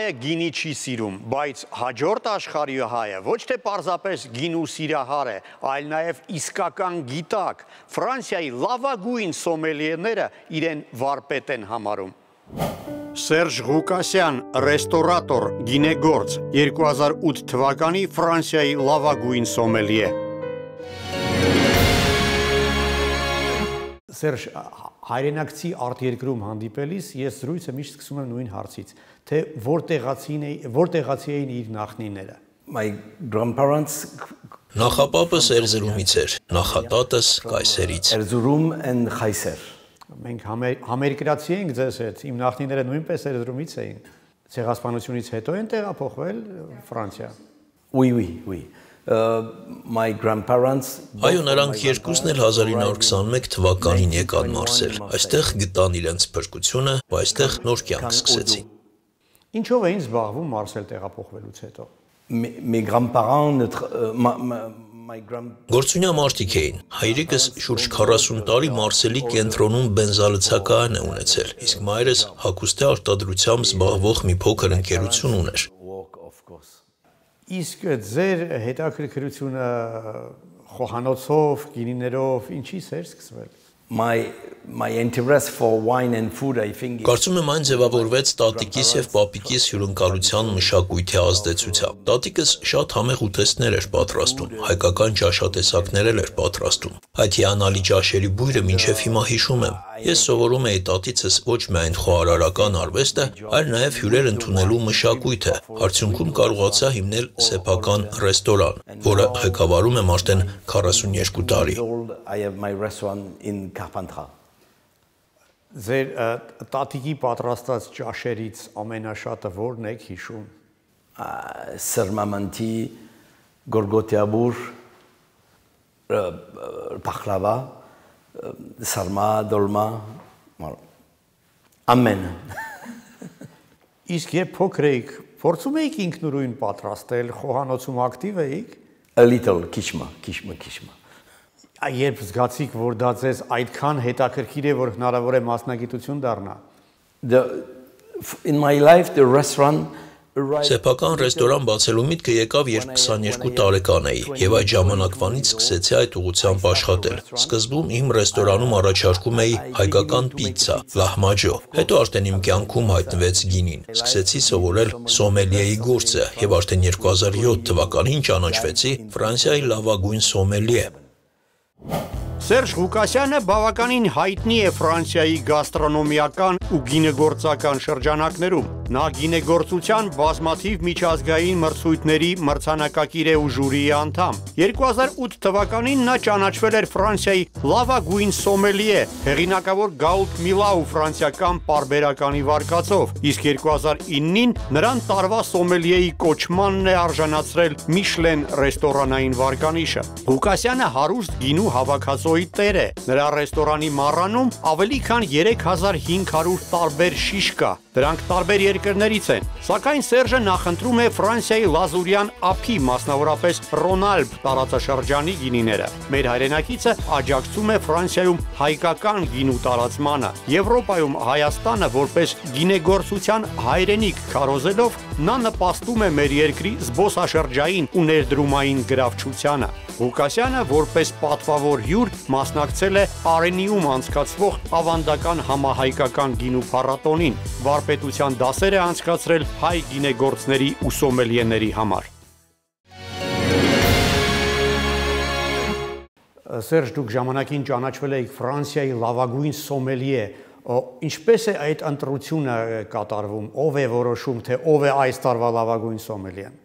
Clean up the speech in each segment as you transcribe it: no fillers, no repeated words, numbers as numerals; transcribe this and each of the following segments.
հայը գինի չի սիրում, բայց հաջորդ աշխարհի հայը ոչ թե պարզապես գինու սիրահար է, այլ նաև իսկական գիտակ։ Ֆրանսիայի լավագույն սոմելիեները իրեն վարպետ են համարում։ Սերժ Ղուկասյան, ռեստորատոր, գինեգործ, 2008 թվականի Ֆրանսիայի լավագույն սոմելիե։ Սերժ, հայրենակցի արտերկրում հանդիպելիս ես զրույցը միշտ սկսում եմ նույն հարցից, թե որտեղացի էին իր նախնիները։ My grandparents Նախապապս Էրզրումից էր, նախատատս Կայսերից։ Erzurum and Kaiser. Մենք համերկրացի ենք ձեզ հետ, իմ նախնիները նույնպես Էրզրումից էին։ Ցեղասպանությունից հետո են տեղափոխվել Ֆրանսիա։ Oui. My grandparents Այո, նրանք երկուսն էլ 1921 թվականին եկան Մարսել։ Այստեղ գտան իրենց փրկությունը, ու այստեղ նոր կյանք սկսեցին։ Ինչով էին զբաղվում Մարսել տեղափոխվելուց հետո։ mes grands-parents Գործունյա մարդիկ էին։ Հայրիկս շուրջ 40 տարի Մարսելի կենտրոնում բենզալցակայան է ունեցել, իսկ մայրս հագուստի արտադրությամբ զբաղվող մի փոքր ընկերություն ուներ։ Իսկ ձեր հետաքրքրությունը խոհանոցով, գինիներով ինչի՞ց էր սկսվել։ my interest for wine and food I think Կարծում եմ այն ձևավորվեց տատիկիս եւ պապիկիս հյուրընկալության մշակույթի ազդեցությամբ։ Տատիկս շատ համեղ ուտեստներ էր պատրաստում, հայկական ճաշատեսակներ էր պատրաստում։ Այդ հիանալի ճաշերի բույրը մինչև հիմա հիշում եմ։ Ես սովորում էի տատիցս ոչ միայն խոհարարական արվեստը, այլ նաև հյուրեր ընդունելու մշակույթը։ Արդյունքում կարողացա հիմնել սեփական ռեստորան, որը ղեկավարում եմ արդեն 42 տարի։ I have my restaurant in Carpentras. Ձեր տատիկի պատրաստած ճաշերից ամենաշատը որն եք հիշում։ Սրմամանտի, գորգոթյաբուր, բախլավա, սարմա, դոլմա, ամեն։ Իսկ երբ փոքր էիք, փորձում էիք ինքնուրույն պատրաստել, խոհանոցում ակտիվ էիք։ A little, քիչմա։ Երբ զգացիք, որ դա ձեզ այդքան հետաքրքիր է, որ հնարավոր է մասնագիտություն դառնա։ In my life the restaurant Սեփական ռեստորան բացելու միտքը եկավ, երբ 22 տարեկան էի, եւ այդ ժամանակվանից սկսեցի այդ ուղղությամբ աշխատել։ Սկզբում իմ ռեստորանում առաջարկում էի հայկական պիցցա, լահմաջո։ Հետո արդեն իմ կյանքում հայտնվեց գինին։ Սկսեցի սովորել սոմելիեի գործը եւ արդեն 2007 թվականին ճանաչվեցի Ֆրանսիայի լավագույն սոմելիե։ Սերժ Ղուկասյանը բավականին հայտնի է Ֆրանսիայի գաստրոնոմիական ու գինեգործական շրջանակներում։ Նա գինեգործության բազմաթիվ միջազգային մրցույթների մրցանակակիր է ու ժյուրիի անդամ։ 2008 թվականին նա ճանաչվել էր Ֆրանսիայի լավագույն սոմելիե, հեղինակավոր Գաուտ Միլաու ֆրանսիական պարբերականի վարկածով, իսկ 2009-ին նրան տարվա սոմելիեի կոչմանն է արժանացրել Միշլեն ռեստորանային վարկանիշը։ Ղուկասյանը հարուստ գինու հավաքածոյի տեր է։ Նրա ռեստորանի մառանում ավելի քան 3500 տարբեր շիշ կա։ Դրանք տարբեր երկրներից են, սակայն Սերժը նախընտրում է Ֆրանսիայի լազուրյան ափի, մասնավորապես Ռոնալբ տարածաշրջանի գինիները։ Մեր հայրենակիցը աջակցում է Ֆրանսիայում հայկական գինու տարածմանը։ Եվրոպայում Հայաստանը որպես գինեգործության հայրենիք քարոզելով, նա նպաստում է մեր երկրի զբոսաշրջային ու ներդրումային գրավչությանը։ Ղուկասյանը որպես պատվավոր հյուր մասնակցել է Արենիում անցկացվող ավանդական համահայկական գինու փառատոնին, վարպետության դասեր է անցկացրել հայ գինեգործների ու սոմելիեների համար։ Սերժ, դուք ժամանակին ճանաչվել եք Ֆրանսիայի լավագույն սոմելիե, ինչպես է այդ ընտրությունը կատարվում, ով է որոշում, թե ով է այս տարվա լավագույն սոմելիեն։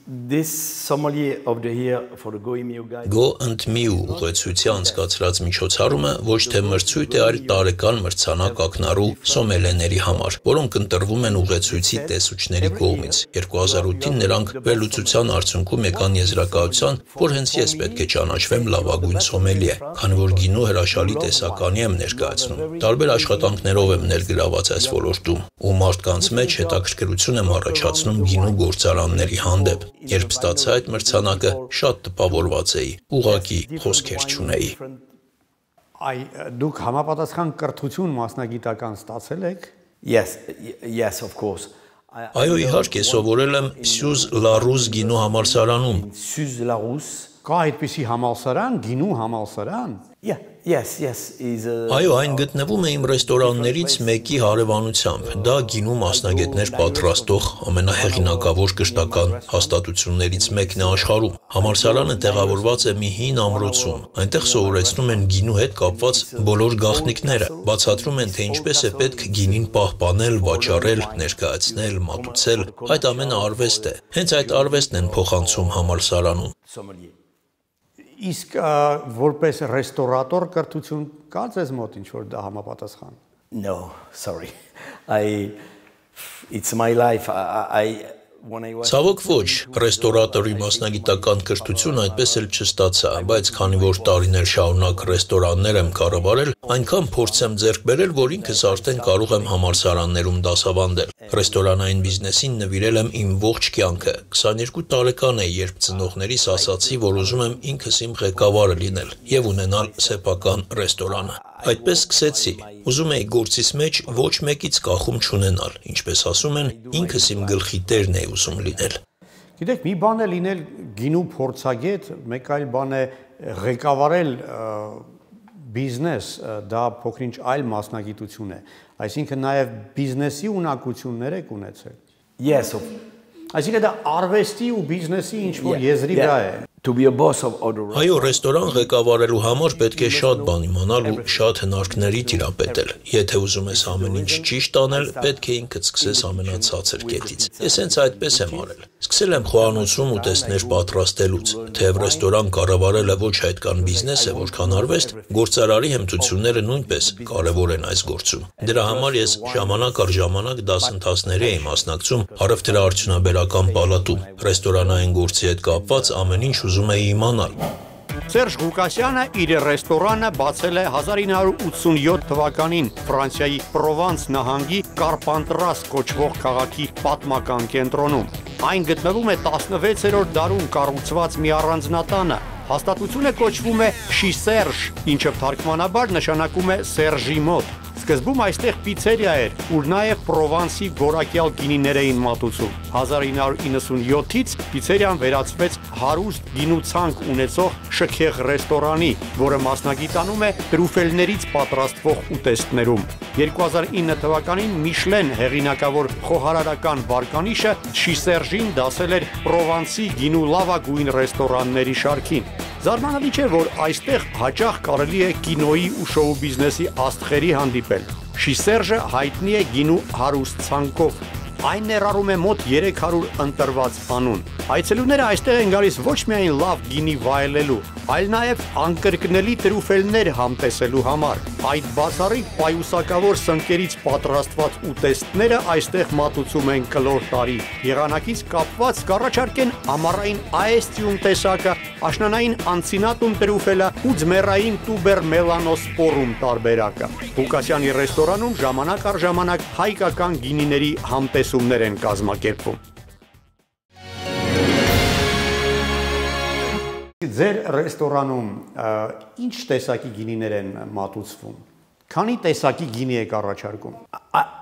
This sommelier of the year for the Go Emu guide. Go and Mew ուղեցույցի անցկացրած միջոցառումը ոչ թե մրցույթ է, այլ տարեկան մրցանակ ակնառու սոմելիեների համար, որոնք ընտրվում են ուղեցույցի տեսուչների կողմից։ 2008-ին նրանք վերլուծության արդյունքում եկան եզրակացության, որ հենց ես պետք է ճանաչվեմ լավագույն սոմելիե, քանի որ գինու հրաշալի տեսականի եմ ներկայացնում։ Տարբեր աշխատանքներով եմ ներգրաված այս ոլորտում, ու մարդկանց մեջ հետաքրքրություն եմ առաջացնում գինու գործարանների հանդեպ։ Երբ ստացա այդ մրցանակը, շատ տպավորված էի, ուղղակի խոսքեր չունեի։ Դուք համապատասխան կրթություն մասնագիտական ստացել եք։ Yes, of course. Այո, իհարկե, սովորել եմ Suze La Rousse գինու համալսարանում։ Suze La Rousse. Կա այդպիսի համալսարան, գինու համալսարան։ Yeah, yes, is Այո, այն գտնվում է իմ ռեստորաններից մեկի հարևանությամբ։ Դա գինու մասնագետներ պատրաստող ամենահեղինակավոր կրթական հաստատություններից մեկն է աշխարհում։ Համալսարանը տեղավորված է մի հին ամրոցում։ Այնտեղ սովորեցնում են գինու հետ կապված բոլոր գաղտնիքները, բացատրում են, թե ինչպես է պետք գինին պահպանել, վաճառել, ներկայացնել, մատուցել։ Այդ ամենը արվեստ է։ Հենց այդ արվեստն են փոխանցում համալսարանում։ sommelier. Իսկ որպես ռեստորատոր կրթություն կա ձեզ մոտ ինչ որ դա համապատասխան։ No, sorry. It's my life. When I was Ցավոք ոչ, ռեստորատորի մասնագիտական կրթություն այդպես էլ չստացա, բայց քանի որ տարիներ շարունակ ռեստորաններ եմ կառավարել, այնքան փորձ եմ ձեռք բերել, որ ինքս արդեն կարող եմ համալսարաններում դասավանդել։ Ռեստորանային բիզնեսին նվիրել եմ իմ ողջ կյանքը։ 22 տարեկան էի, երբ ծնողներիս ասացի, որ ուզում եմ ինքս իմ ղեկավարը լինել եւ ունենալ սեփական ռեստորանը։ Այդպես սկսեցի։ Ուզում էի գործից մեջ ոչ մեկից կախում չունենալ, ինչպես ասում են, ինքս իմ գլխի տերն էի ուզում լինել։ Գիտեք, մի բան է լինել գինու փորձագետ, մեկ այլ բան է ղեկավարել բիզնես, դա փոքրինչ այլ մասնագիտություն է։ Այսինքն նաև բիզնեսի ունակություններ եք ունեցել։ yes, Այսինքն դա արվեստի ու բիզնեսի ինչ որ եզրի վրա է։ to be a boss of other. Այո, ռեստորան ղեկավարելու համար պետք է շատ բան իմանալ ու շատ հնարքների տիրապետել։ Եթե ուզում ես ամեն ինչ ճիշտ անել, պետք է ինքդ սկսես ամենացածր կետից։ Ես հենց այդպես եմ արել։ Սկսել եմ խոհանոցում ուտեստներ պատրաստելուց, թեև ռեստորան կառավարելը ոչ այդքան բիզնես է, որքան արվեստ, գործարարի հմտությունները նույնպես կարևոր են այս գործում։ Դրա համար ես ժամանակ առ ժամանակ դասընթացների եմ մասնակցում առևտրաարդյունաբերական պալատում։ Ռեստորանային գործի հետ կապված ամեն ինչ ուզում էի իմանալ։ Սերժ Ղուկասյանը իր ռեստորանը բացել է 1987 թվականին Ֆրանսիայի Պրովանս նահանգի Կարպանտրաս կոչվող քաղաքի պատմական կենտրոնում։ Այն գտնվում է 16-րդ դարում կառուցված մի առանձնատանը։ Հաստատությունը կոչվում է Chez Serge, ինչը թարգմանաբար նշանակում է Սերժի մոտ։ Սկզբում այստեղ պիցերիա էր, ուր նաև Պրովանսի որակյալ գինիներ էին մատուցում։ 1997-ից պիցերիան վերածվեց հարուստ գինու ցանկ ունեցող շքեղ ռեստորանի, որը մասնագիտանում է տրուֆելներից պատրաստվող ուտեստներում։ 2009 թվականին Միշլեն հեղինակավոր խոհարարական վարկանիշը Chez Serge-ին դասել էր Պրովանսի գինու լավագույն ռեստորանների շարքին։ Զարմանալի չէ, որ այստեղ հաճախ կարելի է կինոյի ու շոու բիզնեսի աստղերի հանդիպել։ Chez Serge-ը հայտնի է գինու հարուստ ցանկով։ Այն ներառում է մոտ 300 ընտրված անուն։ Այցելուները այստեղ են գալիս ոչ միայն լավ գինի վայելելու, այլ նաև անկրկնելի տրուֆելներ համտեսելու համար։ Այդ բացառիկ պայուսակավոր սնկերից պատրաստված ուտեստները այստեղ մատուցում են կլոր տարի։ Եղանակից կապված կառաջարկեն ամառային աեստիում տեսակը, աշնանային անցինատում տրուֆելը ու ձմեռային տուբեր մելանոսպորում տարբերակը։ Ղուկասյանի ռեստորանում ժամանակ առ ժամանակ հայկական գինիների համտեսումներ են կազմակերպվում։ Ձեր ռեստորանում ինչ տեսակի գինիներ են մատուցվում։ Քանի տեսակի գինի եք առաջարկում։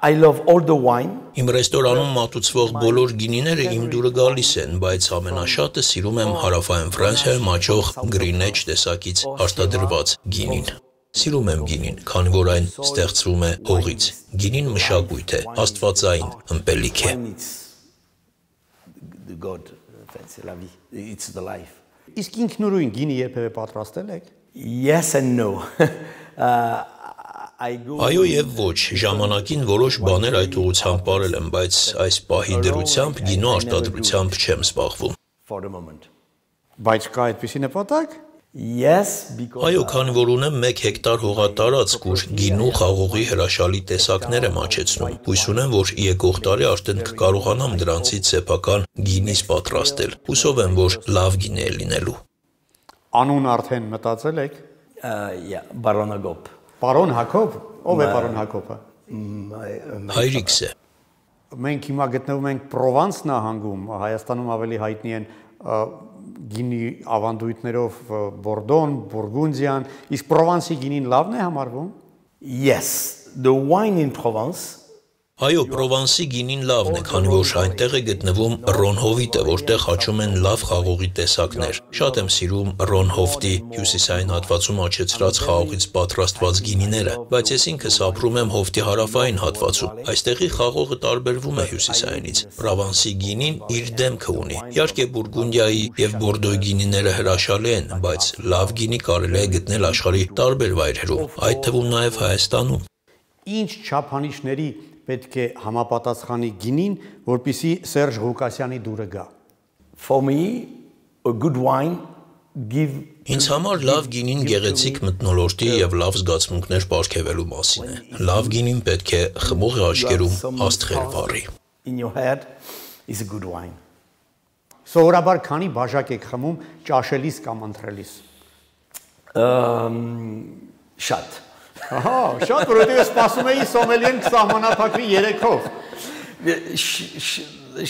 I love all the wine. Իմ ռեստորանում մատուցվող բոլոր գինիները իմ դուրը գալիս են, բայց ամենաշատը սիրում եմ հարավային Ֆրանսիայում աճող Grenache տեսակից արտադրված գինին։ Սիրում եմ գինին, քանի որ այն ստեղծվում է հողից։ Գինին մշակույթ է, աստվածային ըմպելիք է։ The God, c'est la vie. It's the life. Իսկ ինքնուրույն գինի երբևէ պատրաստել եք։ Yes and no. I go. Այո եւ ոչ, ժամանակին որոշ բաներ այդ ուղղությամբ արել եմ, բայց այս պահի դրությամբ գինու արտադրությամբ չեմ զբաղվում։ For the moment. Բայց կա այդպիսի նպատակ։ Yes, because. Այո, քանի որ ունեմ 1 հեկտար հողատարածք, ուր գինու խաղողի հրաշալի տեսակներ եմ աճեցնում, հույս ունեմ, որ եկող տարի արդեն կկարողանամ դրանցից սեփական գինիս պատրաստել։ Հուսով եմ, որ լավ գինի է լինելու։ Անուն արդեն մտածել եք։ Yeah, Baron Agop. Պարոն Հակոբ, ով է պարոն Հակոբը։ Հայրիկս է։ Մենք հիմա գտնվում ենք Պրովանս նահանգում, Հայաստանում ավելի հայտնի են գինի ավանդույթներով Բորդոն, Բուրգունդիան, իսկ Պրովանսի գինին լավն է համարվում։ Yes, the wine in Provence. Այո, Պրովանսի գինին լավն է, քանի որ այնտեղ է գտնվում Ռոն հովիտը, որտեղ հաճում են լավ խաղողի տեսակներ։ Շատ եմ սիրում Ռոն հովտի հյուսիսային հատվածում աճեցրած խաղողից պատրաստված գինիները, բայց ես ինքս ապրում եմ հովտի հարավային հատվածում։ Այստեղի խաղողը տարբերվում է հյուսիսայինից։ Պրովանսի գինին իր դեմքը ունի։ Իհարկե Բուրգունդիայի եւ Բորդոյի գինիները հրաշալի են, բայց լավ գինի կարելի է գտնել աշխարհի տարբեր վայրերում, այդ թվում նաեւ Հայաստանում։ Ինչ չափանիշների պետք է համապատասխանի գինին, որպեսզի Սերժ Ղուկասյանի դուրը գա։ For me, a good wine give Ինձ համար լավ գինին գեղեցիկ մթնոլորտի եւ լավ զգացմունքներ պարգևելու մասին է։ Լավ գինին պետք է խմողի աչքերում աստղեր վառի։ in your head is a good wine. Սովորաբար քանի բաժակ եք խմում ճաշելիս կամ ընթրելիս։ Շատ։ Ահա, շատ, որովհետեւ ես սպասում էի սոմելիեն կսահմանափակվի 3-ով։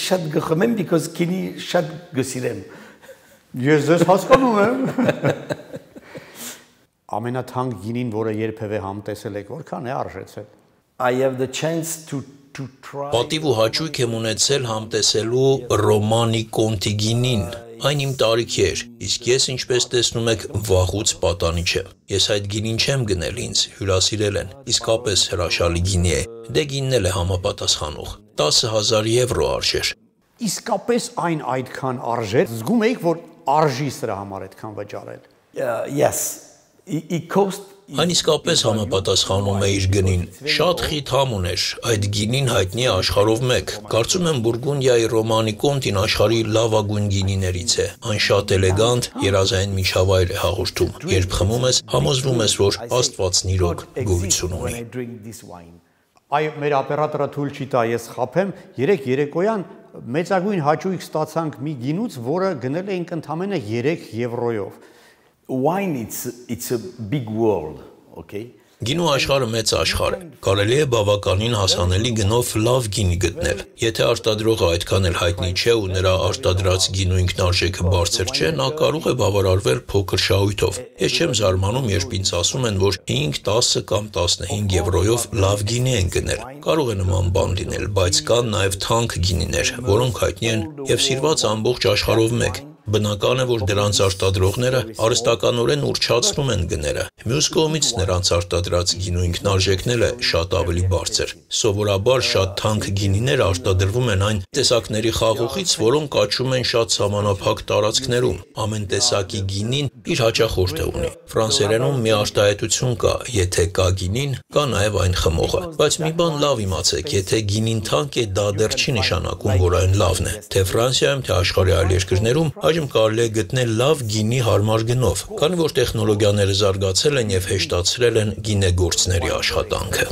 Շատ գխմեմ because քինի շատ գսիրեմ։ Ես ձեզ հասկանում եմ։ Ամենաթանկ գինին, որը երբևէ համտեսել եք, որքան է արժեցել։ I have the chance to try. Պատիվ ու հաճույք եմ ունեցել համտեսելու Ռոմանի Կոնտի գինին։ Այն իմ տարիքի էր, իսկ ես ինչպես տեսնում եք վաղուց պատանի չեմ։ Ես այդ գինին չեմ գնել ինձ, հյուրասիրել են, իսկապես հրաշալի գինի է։ Դե գինն էլ է համապատասխանող, 10,000 եվրո արժեր։ Իսկապես այն այդքան արժեր, զգում եք, որ արժի սրա համար այդքան վճարել։ Yes. It cost Այն իսկապես համապատասխանում է իր գնին։ Շատ խիտ համ ուներ, այդ գինին հայտնի է աշխարհով մեկ։ Կարծում եմ Բուրգունդիայի Ռոմանի Կոնտին աշխարհի լավագույն գինիներից է։ Այն շատ էլեգանտ, երազային միջավայր է հաղորդում։ Երբ խմում ես, համոզվում ես, որ Աստվածն իրոք գոյություն ունի։ Այո, մեր օպերատորը թույլ չի տա ես խափեմ, երեք երեկոյան մեծագույն հաճույք ստացանք մի գինուց, որը գնել էինք ընդամենը 3 եվրոյով։ Wine it's a big world, okay? Գինու աշխարհը մեծ աշխարհ է։ Կարելի է բավականին հասանելի գնով լավ գինի գտնել։ Եթե արտադրողը այդքան էլ հայտնի չէ ու նրա արտադրած գինու ինքնարժեքը բարձր չէ, նա կարող է բավարարվել փոքր շահույթով։ Ես չեմ զարմանում, երբ ինձ ասում են, որ 5, 10 կամ 15 եվրոյով լավ գինի են գնել։ Կարող է նման բան լինել, բայց կան նաև թանկ գինիներ, որոնք հայտնի են եւ սիրված ամբողջ աշխարհով մեկ։ Բնական է, որ դրանց արտադրողները արհեստականորեն ուռչացնում են գները։ Մյուս կողմից նրանց արտադրած գինու ինքնարժեքն է շատ ավելի բարձր։ Սովորաբար շատ թանկ գինիներ արտադրվում են այն տեսակների խաղողից, որոնք աճում են շատ սահմանափակ տարածքներում։ Ամեն տեսակի գինին իր հաճախորդը ունի։ Ֆրանսերենում մի արտահայտություն կա, եթե կա գինին, կա նաև այն խմողը։ Բայց մի բան լավ իմացեք, եթե գինին թանկ է, դա դեռ չի նշանակում, որ այն լավն է։ Թե Ֆրանսիայում, թե աշխարհի այլ երկրներում այժմ կարելի է գտնել լավ գինի հարմար գնով, քանի որ տեխնոլոգիաները զարգացել են եւ հեշտացրել են գինեգործների աշխատանքը։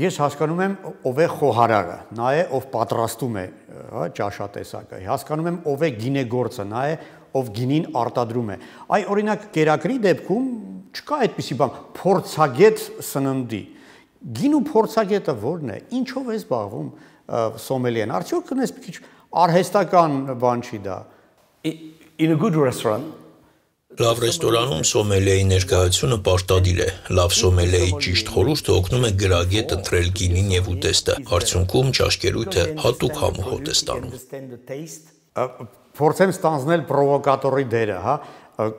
Ես հասկանում եմ ով է խոհարարը, նա է ով պատրաստում է, հա, ճաշատեսակը։ Հասկանում եմ ով է գինեգործը, նա է ով գինին արտադրում է։ Այ օրինակ կերակրի դեպքում չկա այդպիսի բան, փորձագետ սննդի։ Գինու փորձագետը ո՞րն է։ Ինչով է զբաղվում սոմելիեն։ Արդյոք կնես մի քիչ արհեստական բան չի դա։ In a good restaurant Լավ ռեստորանում սոմելիեի ներկայությունը պարտադիր է։ Լավ սոմելիեի ճիշտ խորհուրդը օգնում է գրագետ ընտրել գինին եւ ուտեստը։ Արդյունքում ճաշկերույթը հատուկ համոհոտ է ստանում։ Փորձեմ ստանձնել պրովոկատորի դերը, հա։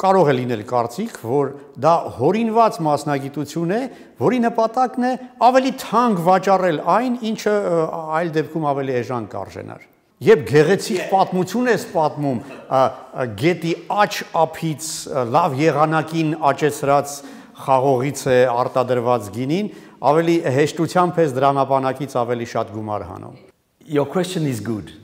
Կարող է լինել կարծիք, որ դա հորինված մասնագիտություն է, որի նպատակն է ավելի թանկ վաճառել այն, ինչը այլ դեպքում ավելի էժան կարժենար։ Երբ գեղեցիկ պատմություն ես պատմում, գետի աջ ափից լավ եղանակին աճեցրած խաղողից է արտադրված գինին, ավելի հեշտությամբ ես դրամապանակից ավելի շատ գումար հանում։ Your question is good.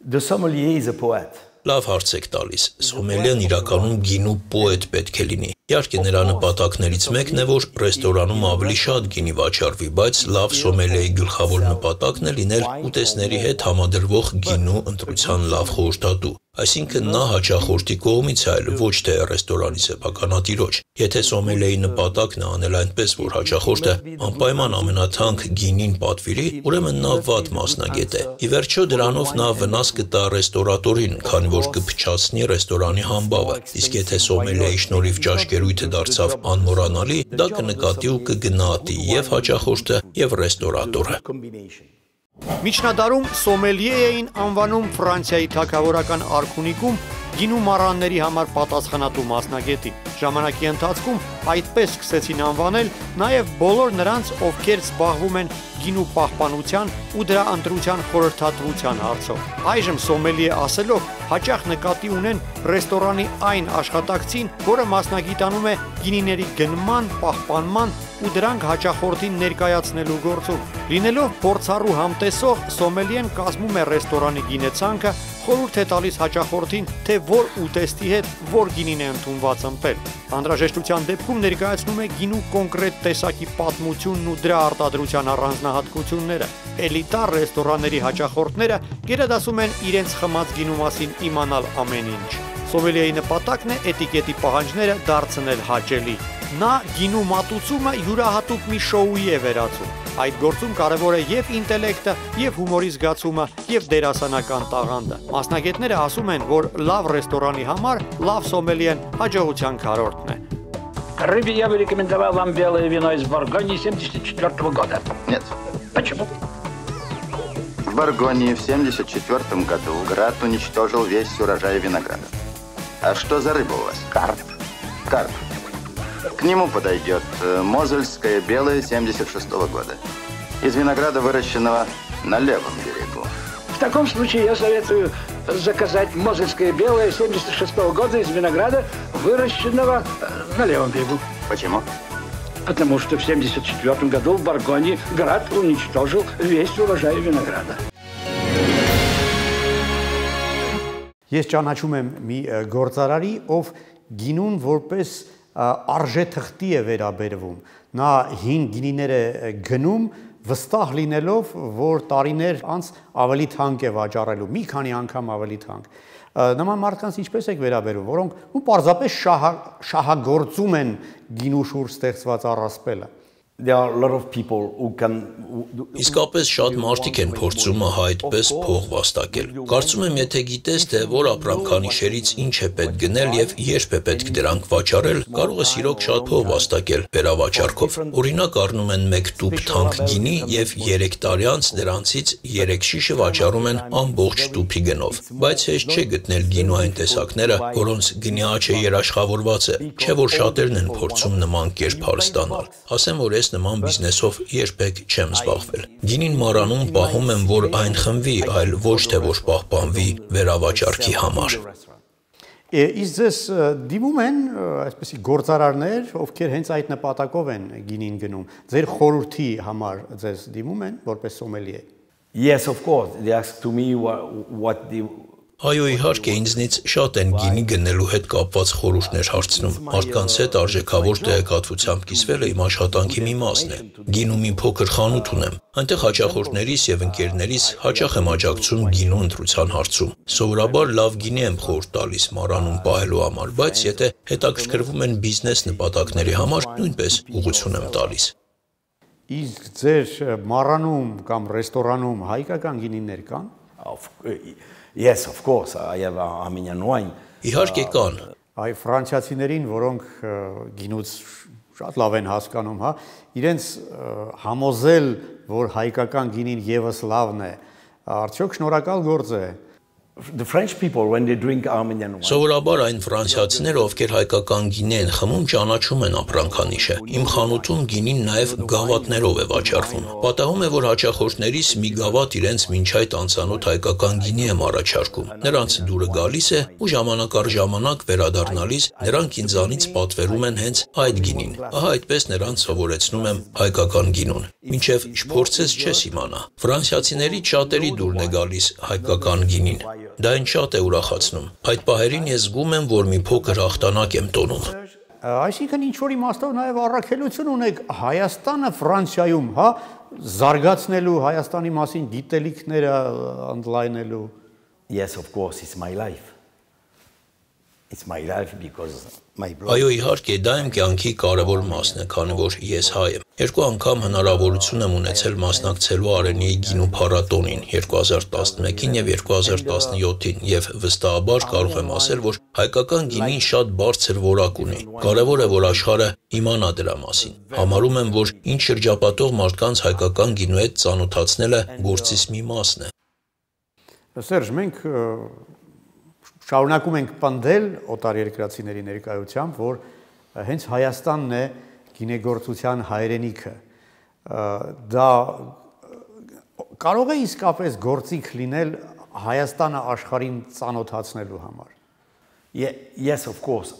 The sommelier is a poet. Լավ հարց եք տալիս։ Սոմելիեն իրականում գինու պոետ պետք է լինի։ Իհարկե նրա նպատակներից մեկն է, որ ռեստորանում ավելի շատ գինի վաճառվի, բայց լավ սոմելիեի գլխավոր նպատակն է լինել ուտեստների հետ համադրվող գինու ընտրության լավ խորհրդատու։ Այսինքն նա հաճախորդի կողմից է, այլ ոչ թե ռեստորանի սեփականատիրոջ։ Եթե սոմելիեի նպատակն է անել այնպես, որ հաճախորդը անպայման ամենաթանկ գինին պատվիրի, ուրեմն նա վատ մասնագետ է։ Ի վերջո դրանով նա վնաս կտա ռեստորատորին, քանի որ կփչացնի ռեստորանի համբավը, իսկ եթե սոմելիայի շնորհիվ ճաշկերույթը դարձավ անմոռանալի, դա կնկատի ու կգնահատի եւ հաճախորդը, եւ ռեստորատորը։ Միջնադարում սոմելիե էին անվանում Ֆրանսիայի թագավորական արքունիքում գինու մառանների համար պատասխանատու մասնագետի։ Ժամանակի ընթացքում այդպես սկսեցին անվանել նաև բոլոր նրանց, ովքեր զբաղվում են գինու պահպանության ու դրա ընտրության խորհրդատվության հարցով։ Այժմ սոմելիե ասելով հաճախ նկատի ունեն ռեստորանի այն աշխատակցին, որը մասնագիտանում է գինիների գնման, պահպանման ու դրանք հաճախորդին ներկայացնելու գործում։ Լինելով փորձառու համտեսող, սոմելիեն կազմում է ռեստորանի գինեցանքը, խորհուրդ է տալիս հաճախորդին, թե որ ուտեստի հետ որ գինին է ընդունված ըմպել։ Անհրաժեշտության դեպքում ներկայացնում է գինու կոնկրետ տեսակի պատմությունն ու դրա արտադրության առանձնահատկությունները։ Էլիտար ռեստորանների հաճախորդները գերադասում են իրենց խմած գինու մասին իմանալ ամեն ինչ։ Սոմելիեի նպատակն է էտիկետի պահանջները դարձնել հաճելի։ Նա գինու մատուցումը յուրահատուկ մի շոուի է վերածում։ Այդ գործում կարևոր է եւ ինտելեկտը, եւ հումորի զգացումը, եւ դերասանական տաղանդը։ Մասնագետները ասում են, որ լավ ռեստորանի համար լավ սոմելիեն հաջողության քառորդն է։ Рыбе я бы рекомендовал вам белое вино из Боргонии 1974 года. Нет. Почему? В Боргонии в 1974 году град уничтожил весь урожай винограда. А что за рыба у вас? Карп. Карп. К нему подойдет мозельское белое 1976 года. Из винограда, выращенного на левом берегу. В таком случае я советую заказать мозельское белое 1976 года из винограда, выращенного на левом берегу. Почему? Потому что в 1974 году в Боргонии град уничтожил весь урожай винограда. Ես ճանաչում եմ մի գործարարի, ով գինուն որպես արժեթղթի է վերաբերվում։ Նա հին գինիներ է գնում, վստահ լինելով, որ տարիներ անց ավելի թանկ է վաճառելու, մի քանի անգամ ավելի թանկ։ Նման մարդկանց ինչպես եք վերաբերում, որոնք պարզապես շահագործում են գինու շուրջ ստեղծված առասպելը։ There are a lot of people who can Իսկապես շատ մարդիկ են փորձում այդպես փող վաստակել։ Կարծում եմ, եթե գիտես, թե որ ապրանքանիշերից ինչ է պետք գնել եւ երբ է պետք դրանք վաճառել, կարող ես իրոք շատ փող վաստակել վերավաճառքով։ Օրինակ առնում են 1 տուփ թանկ գինի եւ 3 տարի անց դրանցից 3 շիշը վաճառում են ամբողջ տուփի գնով։ Բայց հեշտ չէ գտնել գինու այն տեսակները, որոնց գնի աճը երաշխավորված է, չէ որ շատերն են փորձում նման կերպ հարստանալ։ Ասեմ, որ նման բիզնեսով երբեք չեմ զբաղվել։ Գինին մառանում պահում եմ, որ այն խմվի, այլ ոչ թե որ պահպանվի վերավաճառքի համար։ Իսկ ձեզ դիմում են այսպեսի գործարարներ, ովքեր հենց այդ նպատակով են գինին գնում։ Ձեր խորհրդի համար ձեզ դիմում են որպես սոմելիե։ Yes, of course. They ask to me what they Այո, իհարկե, ինձնից շատ են գինի գնելու հետ կապված խորհուրդներ հարցնում։ Մարդկանց հետ արժեքավոր տեղեկատվությամբ կիսվելը իմ աշխատանքի մի մասն է։ Գինու մի փոքր խանութ ունեմ։ Այնտեղ հաճախորդներիս եւ ընկերներիս հաճախ եմ աջակցում գինու ընտրության հարցում։ Սովորաբար լավ գինի եմ խորհուրդ տալիս մառանում պահելու համար, բայց եթե հետաքրքրվում են բիզնես նպատակների համար, նույնպես ուղղություն եմ տալիս։ Իսկ ձեր մառանում կամ ռեստորանում հայկական գինիներ կան։ Yes, of course. I have Armenian wine. Իհարկե կան։ Այ ֆրանսիացիներին, որոնք գինուց շատ լավ են հասկանում, հա, իրենց համոզել, որ հայկական գինին եւս լավն է, արդյոք շնորհակալ գործ է։ The French people when they drink Armenian wine. Սովորաբար այն ֆրանսիացիները, ովքեր հայկական գինի են խմում, ճանաչում են ապրանքանիշը։ Իմ խանութում գինին նաև գավաթներով է վաճառվում։ Պատահում է, որ հաճախորդներից մի գավաթ իրենց մինչ այդ անծանոթ հայկական գինի եմ առաջարկում։ Նրանց դուրը գալիս է ու ժամանակ առ ժամանակ վերադառնալիս նրանք ինձանից պատվերում են հենց այդ գինին։ Ահա այդպես նրանց սովորեցնում եմ հայկական գինուն։ Մինչև չփորձես չես իմանա։ Ֆրանսիացիներից շատերի դուրն է գալիս հայկական գինին։ Դա ինձ շատ է ուրախացնում։ Այդ պահերին ես զգում եմ, որ մի փոքր հաղթանակ եմ տոնում։ Այսինքն ինչ որ իմաստով նաև առաքելություն ունեք Հայաստանը Ֆրանսիայում, հա, զարգացնելու Հայաստանի մասին գիտելիքները ընդլայնելու։ Yes, of course, it's my life. It's my life because my brother. Այո, իհարկե, դա իմ կյանքի կարևոր մասն է, քանի որ ես հայ եմ։ Երկու անգամ հնարավորություն եմ ունեցել մասնակցելու Արենիի գինու փառատոնին 2011-ին եւ 2017-ին եւ վստահաբար կարող եմ ասել, որ հայկական գինին շատ բարձր որակ ունի։ Կարևոր է, որ աշխարհը իմանա դրա մասին։ Համարում եմ, որ ինչ շրջապատող մարդկանց հայկական գինու հետ ծանոթացնելը գործից մի մասն է։ Սերժ, մենք շարունակում ենք պնդել օտարերկրացիների ներկայությամբ, որ հենց Հայաստանն է գինեգործության հայրենիքը։ Դա կարող է իսկապես գործիք լինել Հայաստանը աշխարհին ծանոթացնելու համար։ Yes, of course.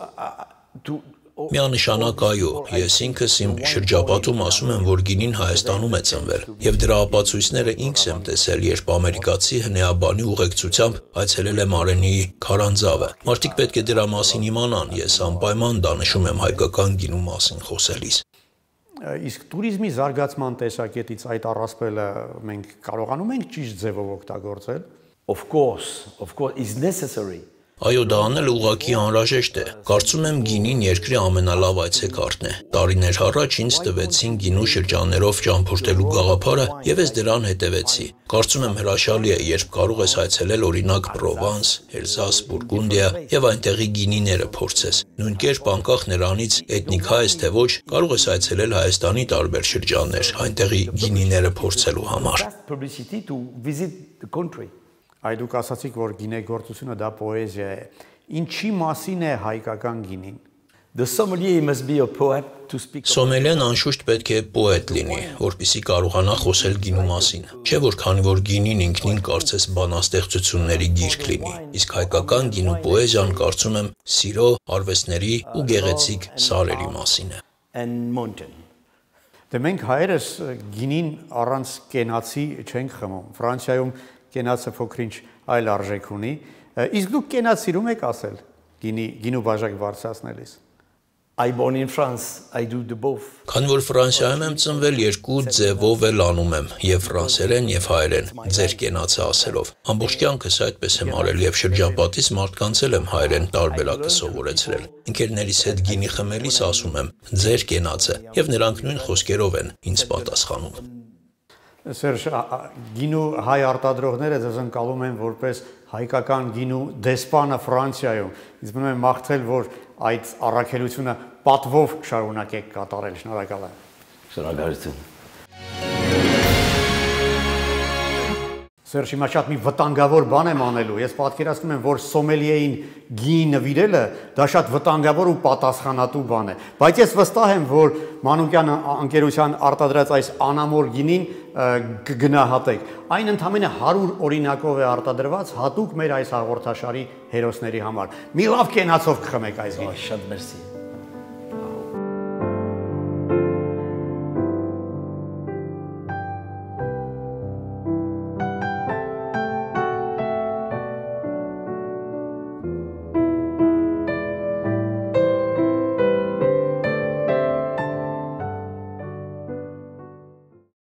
Միանշանակ այո, ես ինքս իմ շրջապատում ասում եմ, որ գինին Հայաստանում է ծնվել, եւ դրա ապացույցները ինքս եմ տեսել, երբ ամերիկացի հնեաբանի ուղեկցությամբ այցելել եմ Արենիի քարանձավը։ Մարդիկ պետք է դրա մասին իմանան, ես անպայման դա նշում եմ հայկական գինու մասին խոսելիս։ Իսկ туриզմի զարգացման տեսակետից այդ առասպելը մենք կարողանում ենք ճիշտ ձևով օգտագործել։ Of course, it's necessary. Այո, դա անելը ուղղակի անհրաժեշտ է։ Կարծում եմ գինին երկրի ամենալավ այցեքարտն է։ Տարիներ առաջ ինձ տվեցին գինու շրջաններով ճամփորդելու գաղափարը եւ ես դրան հետևեցի։ Կարծում եմ հրաշալի է, երբ կարող ես այցելել օրինակ Պրովանս, Էլզաս, Բուրգունդիա եւ այնտեղի գինիները փորձես։ Նույն կերպ անկախ նրանից էթնիկ հայ ես թե ոչ, կարող ես այցելել Հայաստանի տարբեր շրջաններ, այնտեղի գինիները փորձելու համար։ Publicity to visit the country. Այ դուք ասացիք, որ գինեգործությունը դա պոեզիա է։ Ինչի մասին է հայկական գինին։ The sommelier must be a poet to speak. Սոմելիան անշուշտ պետք է պոետ լինի, որպեսզի կարողանա խոսել գինու մասին։ Չէ՞ որ քանի որ գինին ինքնին կարծես բանաստեղծությունների գիրք լինի, իսկ հայկական գինու պոեզիան կարծում եմ սիրո, արվեստների ու գեղեցիկ սարերի մասին է։ And mountain. Դե մենք հայերս գինին առանց կենացի չենք խմում։ Ֆրանսիայում կենացը փոքրինչ այլ արժեք ունի։ Իսկ դուք կենաց սիրում եք ասել գինու բաժակ բարձրացնելիս։ I born in France, I do the both. Քանի որ Ֆրանսիայում եմ ծնվել, երկու ձևով էլ անում եմ, եւ ֆրանսերեն եւ հայերեն, ձեր կենացը ասելով։ Ամբողջ կյանքս այդպես եմ արել եւ շրջապատից մարդկանց էլ եմ հայերեն տարբերակը սովորեցրել։ Ընկերներիս հետ գինի խմելիս ասում եմ ձեր կենացը եւ նրանք նույն խոսքերով են ինձ պատասխանում։ Սերժ, գինու հայ արտադրողները ձեզ ընկալում են որպես հայկական գինու դեսպանը Ֆրանսիայում։ Իսկ մնում եմ մաղթել, որ այդ առաքելությունը պատվով շարունակեք կատարել։ Շնորհակալ եմ։ Շնորհակալություն։ Սերժ, հիմա շատ մի վտանգավոր բան եմ անելու։ Ես պատկերացնում եմ, որ սոմելիեին գինի նվիրելը դա շատ վտանգավոր ու պատասխանատու բան է։ Բայց ես վստահ եմ, որ Մանուկյան ընկերության արտադրած այս անամոր գինին կգնահատեք։ Այն ընդամենը 100 օրինակով է արտադրված հատուկ մեր այս հաղորդաշարի հերոսների համար։ Մի լավ կենացով կխմեք այս գինին։ Շատ մերսի։